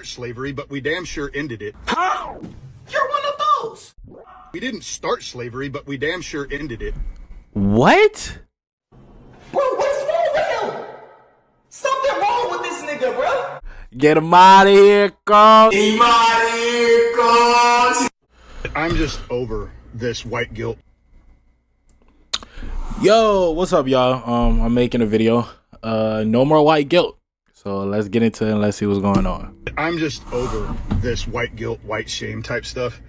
start slavery, but we damn sure ended it. Huh? You're one of those. We didn't start slavery, but we damn sure ended it. What? Bro, what's wrong with him? Something wrong with this nigga, bro. Get him out of here, Carl. Get him out of here, Carl. I'm just over this white guilt. Yo, what's up, y'all? I'm making a video. No more white guilt. So let's get into it and let's see what's going on. I'm just over this white guilt, white shame type stuff.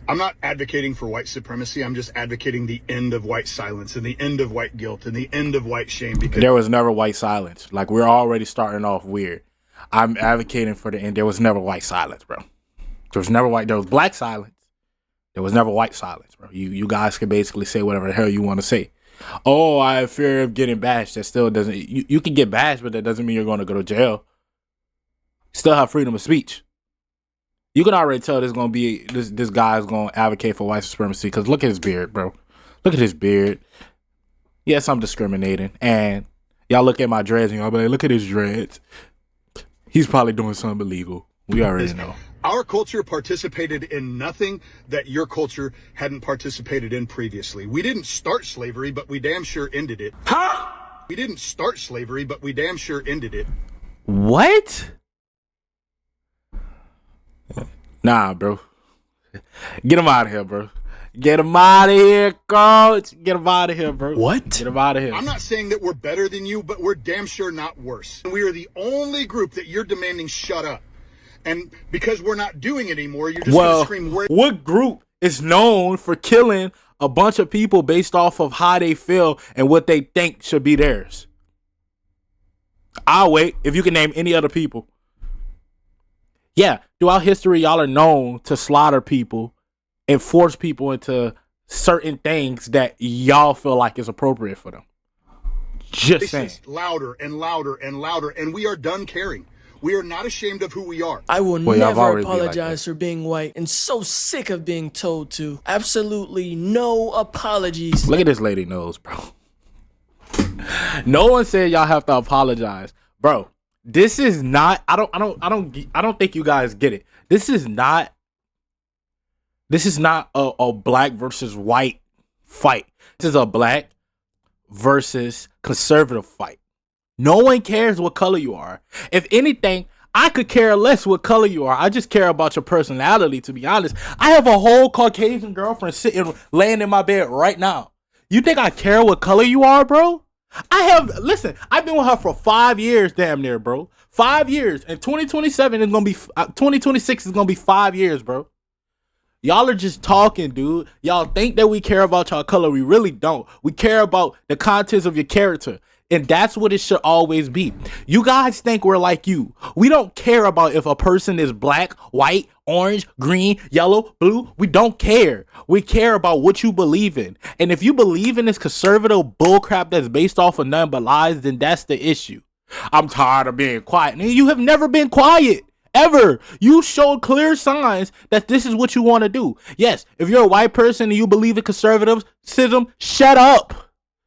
I'm not advocating for white supremacy. I'm just advocating the end of white silence and the end of white guilt and the end of white shame. Because there was never white silence. Like, we're already starting off weird. I'm advocating for the end. There was never white silence, bro. There was black silence. There was never white silence, bro. You guys can basically say whatever the hell you want to say. Oh, I have fear of getting bashed. That still doesn't. You can get bashed, but that doesn't mean you're going to go to jail. Still have freedom of speech. You can already tell this guy is going to advocate for white supremacy because look at his beard, bro. Look at his beard. Yes, I'm discriminating, and y'all look at my dreads and y'all be like, look at his dreads. He's probably doing something illegal. We already know. Our culture participated in nothing that your culture hadn't participated in previously. We didn't start slavery, but we damn sure ended it. Huh? We didn't start slavery, but we damn sure ended it. What? Nah, bro. Get him out of here, bro. Get him out of here, coach. Get him out of here, bro. What? Get him out of here. I'm not saying that we're better than you, but we're damn sure not worse. We are the only group that you're demanding shut up. And because we're not doing it anymore, you're just going to scream. What group is known for killing a bunch of people based off of how they feel and what they think should be theirs? I'll wait if you can name any other people. Yeah, throughout history, y'all are known to slaughter people and force people into certain things that y'all feel like is appropriate for them. Just saying. It's louder and louder and louder, and we are done caring. We are not ashamed of who we are. I will never apologize for being white and so sick of being told to. Absolutely no apologies. Look at this lady nose, bro. No one said y'all have to apologize. Bro, this is not I don't think you guys get it. This is not a black versus white fight. This is a black versus conservative fight. No one cares what color you are. If anything, I could care less what color you are. I just care about your personality, to be honest. I have a whole Caucasian girlfriend laying in my bed right now. You think I care what color you are, bro? Listen, I've been with her for 5 years, damn near, bro. 5 years. And 2026 is gonna be 5 years, bro. Y'all are just talking, dude. Y'all think that we care about y'all color. We really don't. We care about the contents of your character. And that's what it should always be. You guys think we're like you. We don't care about if a person is black, white, orange, green, yellow, blue. We don't care. We care about what you believe in. And if you believe in this conservative bullcrap that's based off of nothing but lies, then that's the issue. I'm tired of being quiet. And you have never been quiet. Ever. You showed clear signs that this is what you want to do. Yes, if you're a white person and you believe in conservatism, shut up.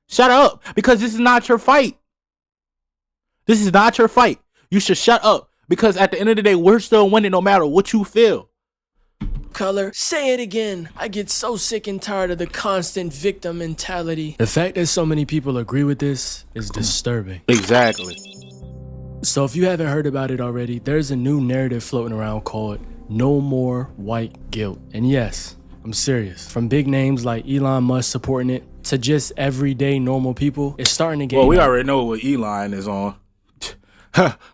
Shut up, because this is not your fight. This is not your fight. You should shut up, because at the end of the day, we're still winning no matter what you feel. Color, say it again. I get so sick and tired of the constant victim mentality. The fact that so many people agree with this is disturbing. Exactly. So if you haven't heard about it already, there's a new narrative floating around called No More White Guilt. And yes, I'm serious. From big names like Elon Musk supporting it, to just everyday normal people, it's starting to get. Well, we already know what Elon is on.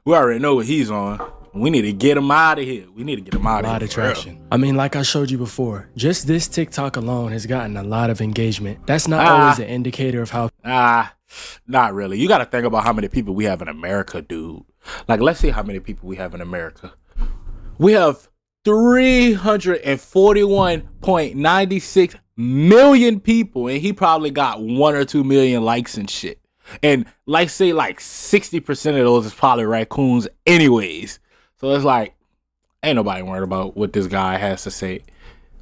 We already know what he's on. We need to get him out of here. We need to get him out of here. A lot of traction. I mean, like I showed you before, just this TikTok alone has gotten a lot of engagement. That's not always an indicator of how. Not really. You got to think about how many people we have in America, dude. Like, let's see how many people we have in America. We have 341.96 million people, and he probably got 1 or 2 million likes and shit. And like, say like 60% of those is probably raccoons anyways. So it's like, ain't nobody worried about what this guy has to say.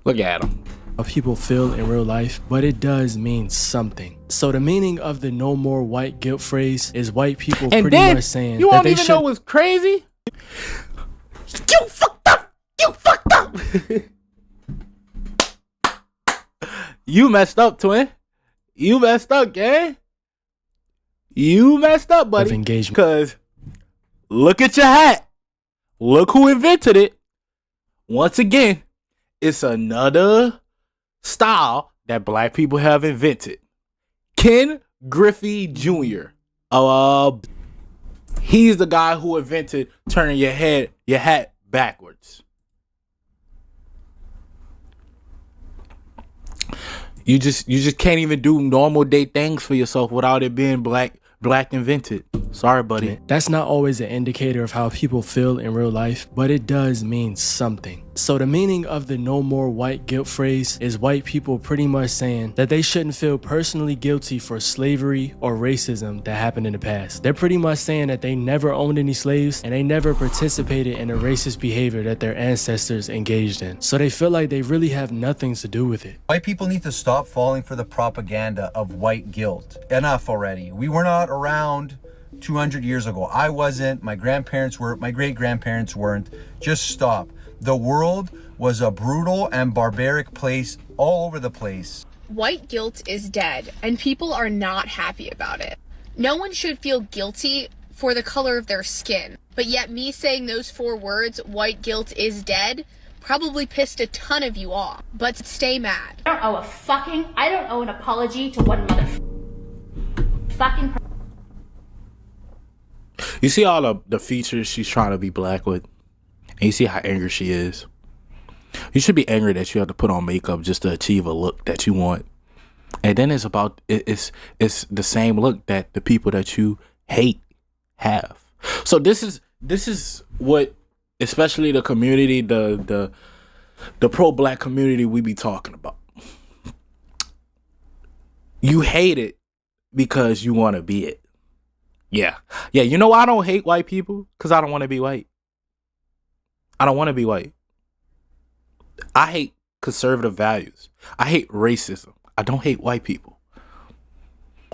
Look at him. People feel in real life, but it does mean something. So the meaning of the no more white guilt phrase is white people pretty much saying you that won't they even know what's crazy. You fucked up. You fucked up. You messed up, twin. You messed up, gang. You messed up, buddy. Of engagement. Because look at your hat. Look who invented it. Once again, it's another style that black people have invented. Ken Griffey Jr. He's the guy who invented turning your hat backwards. You just can't even do normal day things for yourself without it being black invented. Sorry, buddy. That's not always an indicator of how people feel in real life, but it does mean something. So the meaning of the no more white guilt phrase is white people pretty much saying that they shouldn't feel personally guilty for slavery or racism that happened in the past. They're pretty much saying that they never owned any slaves and they never participated in the racist behavior that their ancestors engaged in. So they feel like they really have nothing to do with it. White people need to stop falling for the propaganda of white guilt. Enough already. We were not around 200 years ago. I wasn't, my grandparents weren't, my great-grandparents weren't. Just stop. The world was a brutal and barbaric place all over the place. White guilt is dead, and people are not happy about it. No one should feel guilty for the color of their skin, but yet me saying those 4 words, white guilt is dead, probably pissed a ton of you off. But stay mad. I don't owe an apology to one motherfucking person. You see all the features she's trying to be black with? And you see how angry she is? You should be angry that you have to put on makeup just to achieve a look that you want. And then it's the same look that the people that you hate have. So this is what, especially the community, the pro-black community, we be talking about. You hate it because you want to be it. Yeah. You know why I don't hate white people? Because I don't want to be white. I don't want to be white. I hate conservative values. I hate racism. I don't hate white people.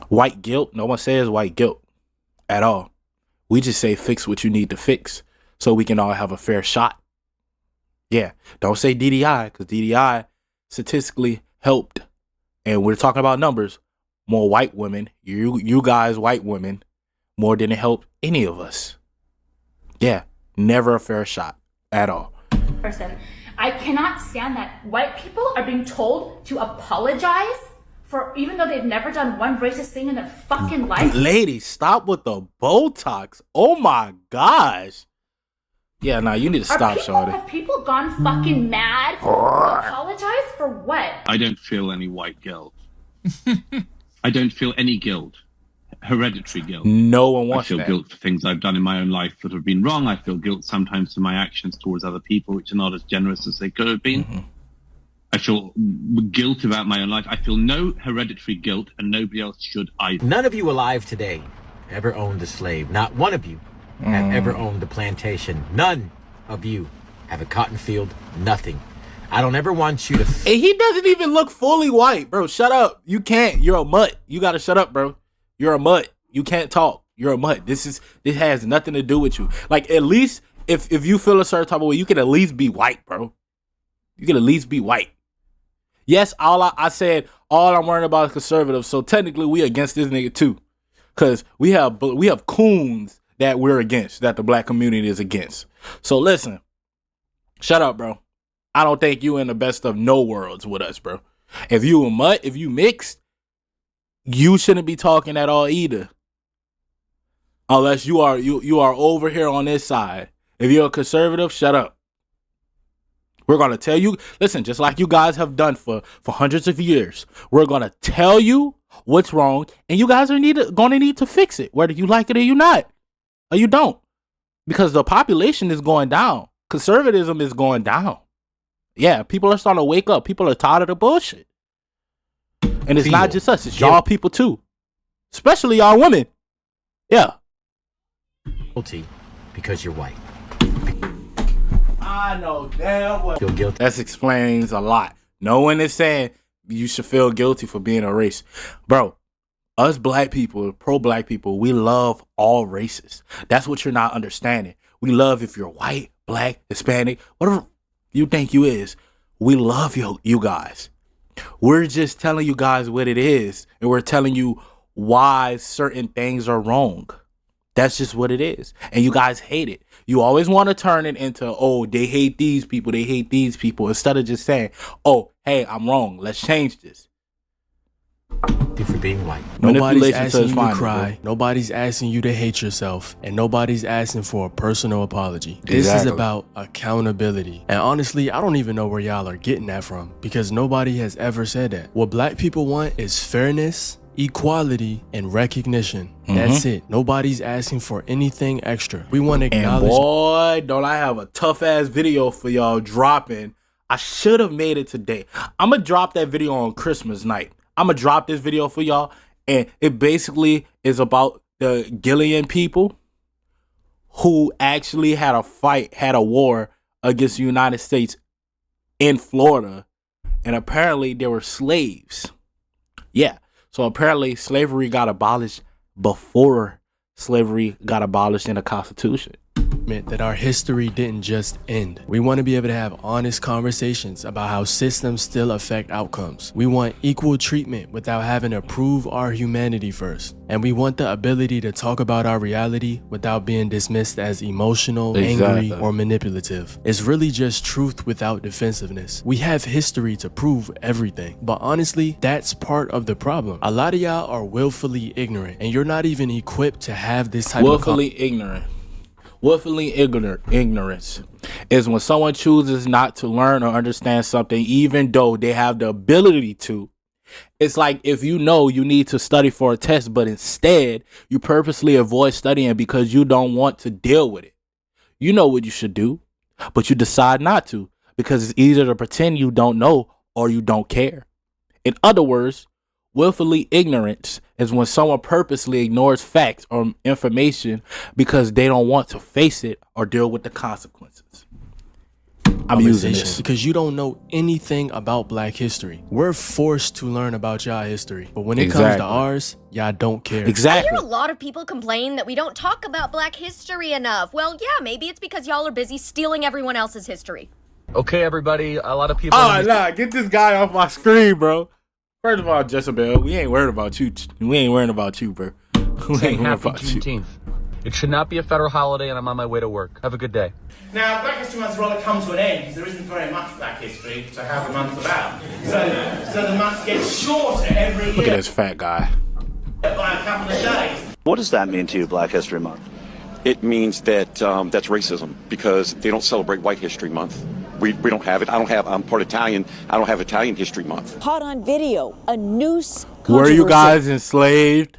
White guilt, no one says white guilt at all. We just say fix what you need to fix so we can all have a fair shot. Yeah, don't say DDI, because DDI statistically helped, and we're talking about numbers, more white women, you guys white women, more than it helped any of us. Yeah, never a fair shot at all. I cannot stand that white people are being told to apologize for, even though they've never done one racist thing in their fucking life. Ladies, stop with the Botox. Oh my gosh. Yeah, nah, you need to stop, shorty. Have people gone fucking mad? Apologize for what? I don't feel any white guilt. I don't feel any guilt. Hereditary guilt. No one wants that. I feel guilt for things I've done in my own life that have been wrong. I feel guilt sometimes for my actions towards other people, which are not as generous as they could have been. Mm-hmm. I feel guilt about my own life. I feel no hereditary guilt, and nobody else should either. None of you alive today ever owned a slave. Not one of you have ever owned a plantation. None of you have a cotton field. Nothing. I don't ever want you to... Hey, he doesn't even look fully white, bro. Shut up. You can't. You're a mutt. You got to shut up, bro. You're a mutt. You can't talk. You're a mutt. This has nothing to do with you. Like, at least if you feel a certain type of way, you can at least be white, bro. You can at least be white. Yes, I said all I'm worrying about is conservatives. So technically, we against this nigga too, because we have coons that we're against, that the black community is against. So listen, shut up, bro. I don't think you in the best of no worlds with us, bro. If you a mutt, if you mixed, you shouldn't be talking at all either. Unless you are over here on this side. If you're a conservative, shut up. We're going to tell you, listen, just like you guys have done for hundreds of years, we're going to tell you what's wrong, and you guys are going to need to fix it, whether you like it or you not, or you don't. Because the population is going down. Conservatism is going down. Yeah, people are starting to wake up. People are tired of the bullshit. And it's not just us, it's y'all people too. Especially y'all women. Yeah. Guilty because you're white. I know damn well. Feel guilty. That explains a lot. No one is saying you should feel guilty for being a race. Bro, us black people, pro-black people, we love all races. That's what you're not understanding. We love if you're white, black, Hispanic, whatever you think you is. We love you guys. We're just telling you guys what it is, and we're telling you why certain things are wrong. That's just what it is. And you guys hate it. You always want to turn it into, oh, they hate these people, they hate these people, instead of just saying, oh, hey, I'm wrong, let's change this. You for being white. Nobody's asking you to cry. Nobody's asking you to hate yourself. And nobody's asking for a personal apology. This is about accountability. And honestly, I don't even know where y'all are getting that from, because nobody has ever said that. What black people want is fairness, equality, and recognition. That's it. Nobody's asking for anything extra. We want to acknowledge. And boy, don't I have a tough ass video for y'all dropping. I should have made it today. I'm gonna drop that video on Christmas night. I'm gonna drop this video for y'all, and it basically is about the Gillian people who actually had a war against the United States in Florida, and apparently they were slaves. Yeah, so apparently slavery got abolished before slavery got abolished in the Constitution. That our history didn't just end. We want to be able to have honest conversations about how systems still affect outcomes. We want equal treatment without having to prove our humanity first. And we want the ability to talk about our reality without being dismissed as emotional, angry, or manipulative. It's really just truth without defensiveness. We have history to prove everything. But honestly, that's part of the problem. A lot of y'all are willfully ignorant, and you're not even equipped to have this type Willfully ignorant. Ignorance is when someone chooses not to learn or understand something, even though they have the ability to. It's like if you know you need to study for a test, but instead you purposely avoid studying because you don't want to deal with it. You know what you should do, but you decide not to because it's easier to pretend you don't know or you don't care. In other words, willfully ignorance is when someone purposely ignores facts or information because they don't want to face it or deal with the consequences. I'm using this because you don't know anything about black history. We're forced to learn about y'all history, but when it comes to ours, y'all don't care. I hear a lot of people complain that we don't talk about black history enough. Well, yeah, maybe it's because y'all are busy stealing everyone else's history. Okay, everybody, a lot of people... Oh, nah, get this guy off my screen, bro. First of all, Jezebel, we ain't worried about you. We ain't worried about you, bro. We ain't worried about you. It should not be a federal holiday, and I'm on my way to work. Have a good day. Now, Black History Month's rather come to an end because there isn't very much Black history to have a month about. So the month gets shorter every year. Look at this fat guy. By a couple of days. What does that mean to you, Black History Month? It means that that's racism because they don't celebrate White History Month. We don't have it. I'm part Italian. I don't have Italian History Month. Caught on video, a noose. Were you guys enslaved?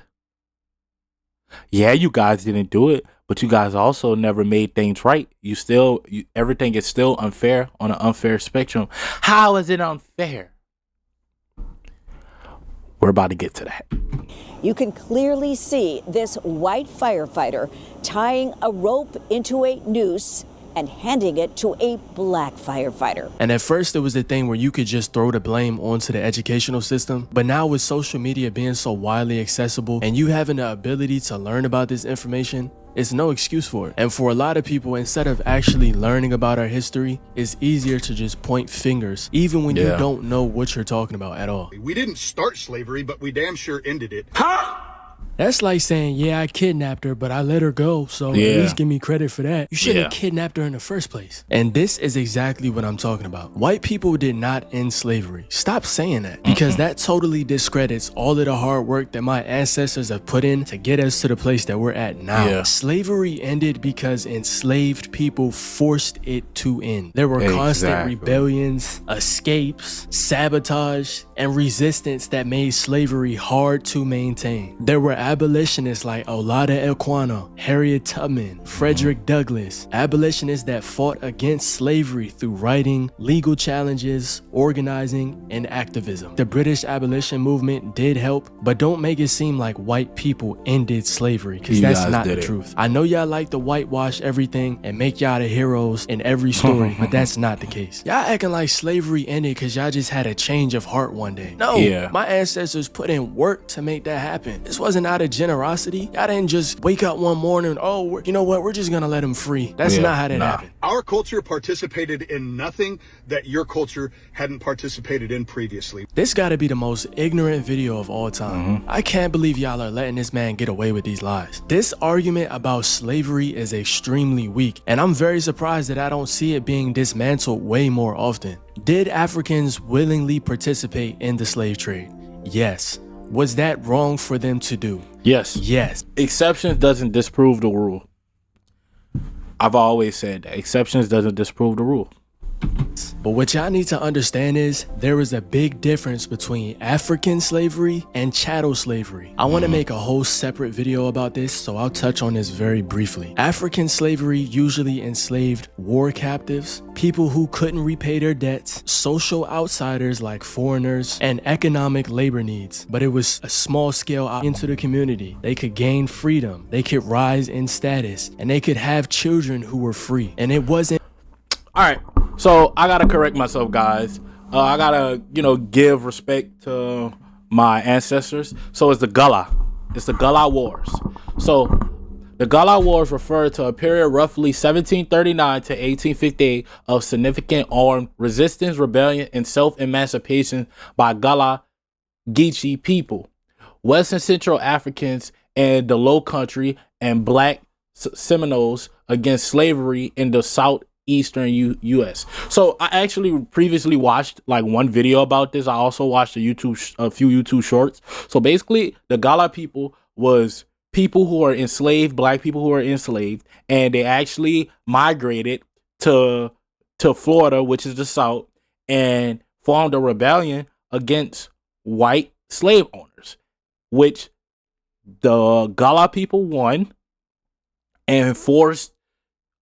Yeah, you guys didn't do it, but you guys also never made things right. Everything is still unfair on an unfair spectrum. How is it unfair? We're about to get to that. You can clearly see this white firefighter tying a rope into a noose and handing it to a black firefighter. And at first it was the thing where you could just throw the blame onto the educational system. But now with social media being so widely accessible and you having the ability to learn about this information, it's no excuse for it. And for a lot of people, instead of actually learning about our history, it's easier to just point fingers, even when you don't know what you're talking about at all. We didn't start slavery, but we damn sure ended it. Huh? That's like saying, yeah, I kidnapped her, but I let her go, so at least give me credit for that. You shouldn't have kidnapped her in the first place. And this is exactly what I'm talking about. White people did not end slavery. Stop saying that, because that totally discredits all of the hard work that my ancestors have put in to get us to the place that we're at now. Slavery ended because enslaved people forced it to end. There were constant rebellions, escapes, sabotage, and resistance that made slavery hard to maintain. There were abolitionists like Olaudah Equiano, Harriet Tubman, Frederick Douglass, abolitionists that fought against slavery through writing, legal challenges, organizing, and activism. The British abolition movement did help, but don't make it seem like white people ended slavery, because that's not the truth. I know y'all like to whitewash everything and make y'all the heroes in every story, but that's not the case. Y'all acting like slavery ended because y'all just had a change of heart one day. No, my ancestors put in work to make that happen. This wasn't out of generosity. Y'all didn't just wake up one morning, oh, you know what, we're just gonna let him free. That's not how that happened. Our culture participated in nothing that your culture hadn't participated in previously. This gotta be the most ignorant video of all time. I can't believe y'all are letting this man get away with these lies. This argument about slavery is extremely weak, and I'm very surprised that I don't see it being dismantled way more often. Did Africans willingly participate in the slave trade? Yes. Was that wrong for them to do? Yes. Yes. Exceptions doesn't disprove the rule. I've always said that. Exceptions doesn't disprove the rule. But what y'all need to understand is there is a big difference between African slavery and chattel slavery. I want to make a whole separate video about this, so I'll touch on this very briefly. African slavery usually enslaved war captives, people who couldn't repay their debts, social outsiders like foreigners, and economic labor needs. But it was a small scale out into the community. They could gain freedom, they could rise in status, and they could have children who were free. And it wasn't... All right. So I gotta correct myself, guys. I gotta, give respect to my ancestors. So it's the Gullah. It's the Gullah Wars. So the Gullah Wars refer to a period roughly 1739 to 1858 of significant armed resistance, rebellion, and self-emancipation by Gullah Geechee people, West and Central Africans, and the Low Country, and Black Seminoles against slavery in the Southeastern U.S. So I actually previously watched like one video about this. I also watched a few YouTube shorts. So basically, the Gullah people was people who are enslaved, black people who are enslaved, and they actually migrated to Florida, which is the South, and formed a rebellion against white slave owners, which the Gullah people won and forced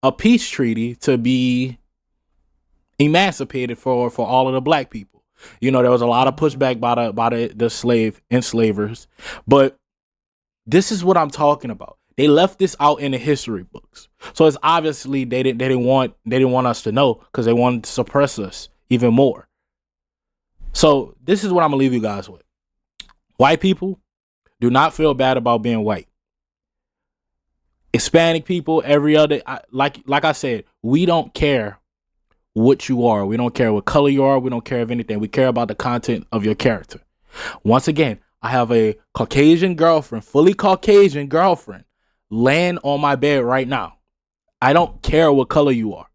a peace treaty to be emancipated for all of the black people. There was a lot of pushback by the slave enslavers, but this is what I'm talking about. They left this out in the history books, so it's obviously they didn't want us to know, because they wanted to suppress us even more. So this is what I'm gonna leave you guys with. White people, do not feel bad about being white. Hispanic people, every other, like I said, we don't care what you are. We don't care what color you are. We don't care of anything. We care about the content of your character. Once again, I have a Caucasian girlfriend, fully Caucasian girlfriend, laying on my bed right now. I don't care what color you are.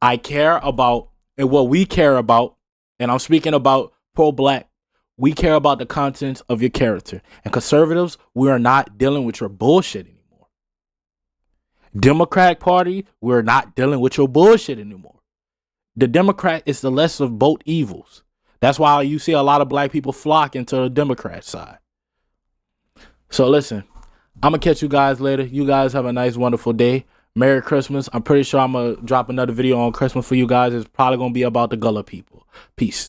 I care about, and what we care about, and I'm speaking about pro-black, we care about the contents of your character. And conservatives, we are not dealing with your bullshit anymore. Democratic Party, we're not dealing with your bullshit anymore. The Democrat is the less of both evils. That's why you see a lot of black people flock into the Democrat side. So listen, I'm going to catch you guys later. You guys have a nice, wonderful day. Merry Christmas. I'm pretty sure I'm going to drop another video on Christmas for you guys. It's probably going to be about the Gullah people. Peace.